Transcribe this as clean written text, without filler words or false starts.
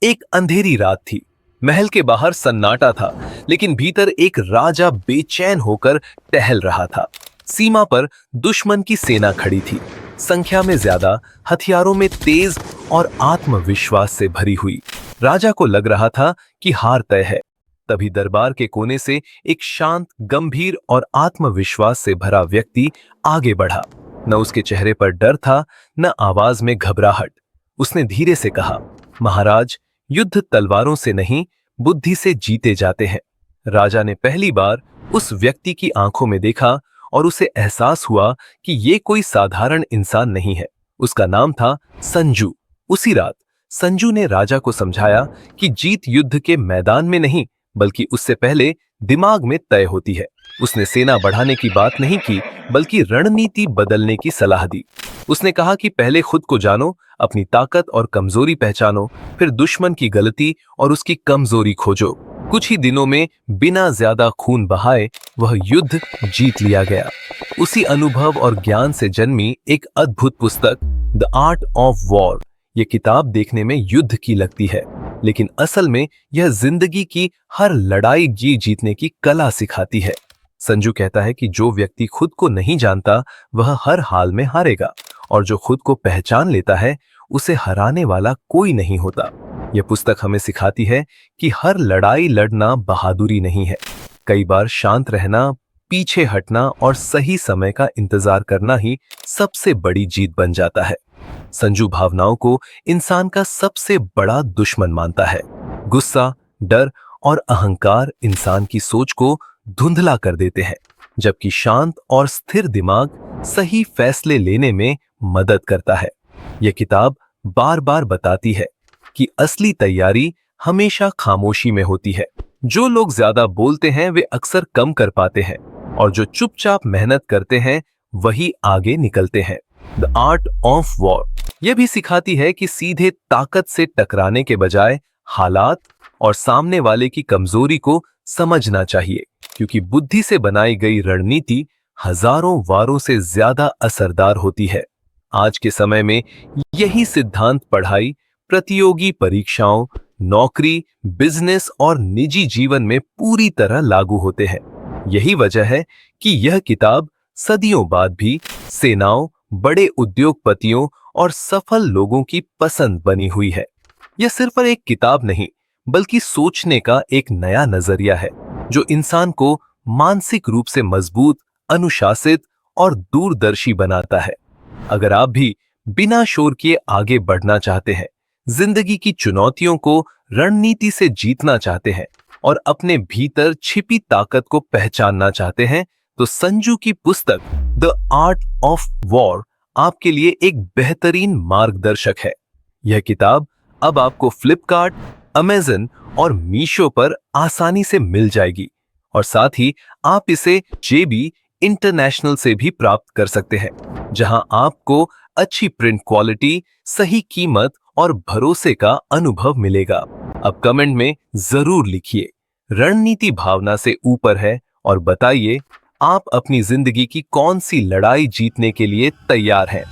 एक अंधेरी रात थी। महल के बाहर सन्नाटा था, लेकिन भीतर एक राजा बेचैन होकर टहल रहा था। सीमा पर दुश्मन की सेना खड़ी थी, संख्या में ज्यादा, हथियारों में तेज और आत्मविश्वास से भरी हुई। राजा को लग रहा था कि हार तय है। तभी दरबार के कोने से एक शांत, गंभीर और आत्मविश्वास से भरा व्यक्ति आगे बढ़ा। न उसके चेहरे पर डर था, न आवाज में घबराहट। उसने धीरे से कहा, महाराज, युद्ध तलवारों से नहीं, बुद्धि से जीते जाते हैं। राजा ने पहली बार उस व्यक्ति की आंखों में देखा और उसे एहसास हुआ कि ये कोई साधारण इंसान नहीं है। उसका नाम था संजू। उसी रात संजू ने राजा को समझाया कि जीत युद्ध के मैदान में नहीं, बल्कि उससे पहले दिमाग में तय होती है। उसने सेना बढ़ाने की बात नहीं की, बल्कि रणनीति बदलने की सलाह दी। उसने कहा कि पहले खुद को जानो, अपनी ताकत और कमजोरी पहचानो, फिर दुश्मन की गलती और उसकी कमजोरी खोजो। कुछ ही दिनों में बिना ज्यादा खून बहाए वह युद्ध जीत लिया गया। उसी अनुभव और ज्ञान से जन्मी एक अद्भुत पुस्तक, द आर्ट ऑफ वॉर। यह किताब देखने में युद्ध की लगती है, लेकिन असल में यह जिंदगी की हर लड़ाई जीतने की कला सिखाती है। संजू कहता है कि जो व्यक्ति खुद को नहीं जानता वह हर हाल में हारेगा, और जो खुद को पहचान लेता है उसे हराने वाला कोई नहीं होता। यह पुस्तक हमें सिखाती है कि हर लड़ाई लड़ना बहादुरी नहीं है। कई बार शांत रहना, पीछे हटना और सही समय का इंतजार करना ही सबसे बड़ी जीत बन जाता है। संजू भावनाओं को इंसान का सबसे बड़ा दुश्मन मानता है। गुस्सा, डर और अहंकार इंसान की सोच को धुंधला कर देते हैं, जबकि शांत और स्थिर दिमाग सही फैसले लेने में मदद करता है। यह किताब बार बार बताती है कि असली तैयारी हमेशा खामोशी में होती है। जो लोग ज्यादा बोलते हैं वे अक्सर कम कर पाते हैं, और जो चुपचाप मेहनत करते हैं वही आगे निकलते हैं। द आर्ट ऑफ वॉर यह भी सिखाती है कि सीधे ताकत से टकराने के बजाय हालात और सामने वाले की कमजोरी को समझना चाहिए, क्योंकि बुद्धि से बनाई गई रणनीति हजारों वारों से ज्यादा असरदार होती है। आज के समय में यही सिद्धांत पढ़ाई, प्रतियोगी परीक्षाओं, नौकरी, बिजनेस और निजी जीवन में पूरी तरह लागू होते हैं। यही वजह है कि यह किताब सदियों बाद भी सेनाओं, बड़े उद्योगपतियों और सफल लोगों की पसंद बनी हुई है। यह सिर्फ एक किताब नहीं, बल्कि सोचने का एक नया नजरिया है, जो इंसान को मानसिक रूप से मजबूत, अनुशासित और दूरदर्शी बनाता है। अगर आप भी बिना शोर किए आगे बढ़ना चाहते हैं, जिंदगी की चुनौतियों को रणनीति से जीतना चाहते हैं और अपने भीतर छिपी ताकत को पहचानना चाहते हैं, तो संजू की पुस्तक द आर्ट ऑफ वॉर आपके लिए एक बेहतरीन मार्गदर्शक है। यह किताब अब आपको फ्लिपकार्ट, अमेज़न और मीशो पर आसानी से मिल जाएगी, और साथ ही आप इसे जेबी इंटरनेशनल से भी प्राप्त कर सकते हैं, जहां आपको अच्छी प्रिंट क्वालिटी, सही कीमत और भरोसे का अनुभव मिलेगा। अब कमेंट में जरूर लिखिए, रणनीति भावना से ऊपर है, और बताइए आप अपनी जिंदगी की कौन सी लड़ाई जीतने के लिए तैयार हैं।